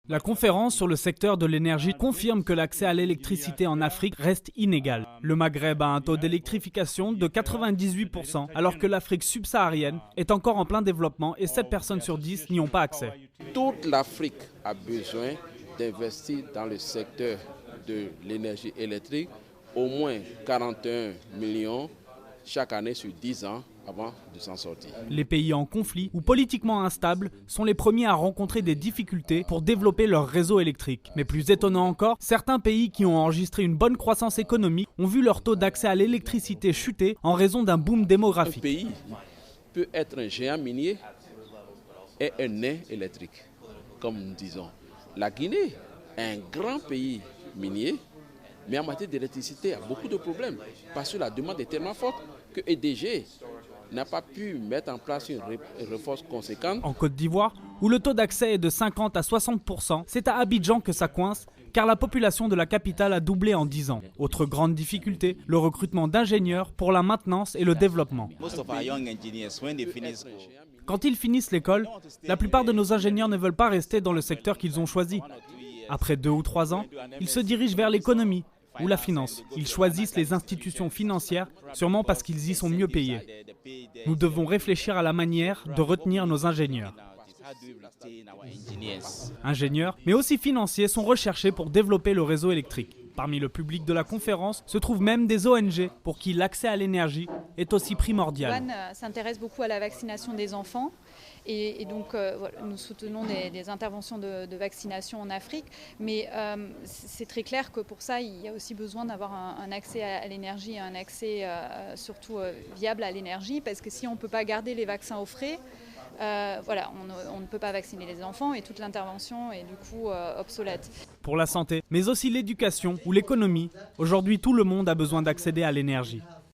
La conférence sur le secteur de l'énergie confirme que l'accès à l'électricité en Afrique reste inégal. Le Maghreb a un taux d'électrification de 98%, alors que l'Afrique subsaharienne est encore en plein développement et 7 personnes sur 10 n'y ont pas accès. Toute l'Afrique a besoin d'investir dans le secteur de l'énergie électrique, au moins 41 millions chaque année sur 10 ans avant de s'en sortir. Les pays en conflit ou politiquement instables sont les premiers à rencontrer des difficultés pour développer leur réseau électrique. Mais plus étonnant encore, certains pays qui ont enregistré une bonne croissance économique ont vu leur taux d'accès à l'électricité chuter en raison d'un boom démographique. Un pays peut être un géant minier et un nain électrique, comme nous disons. La Guinée est un grand pays minier, mais en matière d'électricité, il y a beaucoup de problèmes parce que la demande est tellement forte que EDG n'a pas pu mettre en place une réforme conséquente. En Côte d'Ivoire, où le taux d'accès est de 50 à 60%, c'est à Abidjan que ça coince, car la population de la capitale a doublé en 10 ans. Autre grande difficulté, le recrutement d'ingénieurs pour la maintenance et le développement. Quand ils finissent l'école, la plupart de nos ingénieurs ne veulent pas rester dans le secteur qu'ils ont choisi. Après 2 ou 3 ans, ils se dirigent vers l'économie ou la finance. Ils choisissent les institutions financières, sûrement parce qu'ils y sont mieux payés. Nous devons réfléchir à la manière de retenir nos ingénieurs. Ingénieurs, mais aussi financiers, sont recherchés pour développer le réseau électrique. Parmi le public de la conférence se trouvent même des ONG pour qui l'accès à l'énergie est aussi primordial. One s'intéresse beaucoup à la vaccination des enfants et donc nous soutenons des interventions de vaccination en Afrique, mais c'est très clair que pour ça il y a aussi besoin d'avoir un accès à l'énergie, un accès surtout viable à l'énergie, parce que si on ne peut pas garder les vaccins au frais, on ne peut pas vacciner les enfants et toute l'intervention est du coup obsolète. Pour la santé, mais aussi l'éducation ou l'économie, aujourd'hui tout le monde a besoin d'accéder à l'énergie.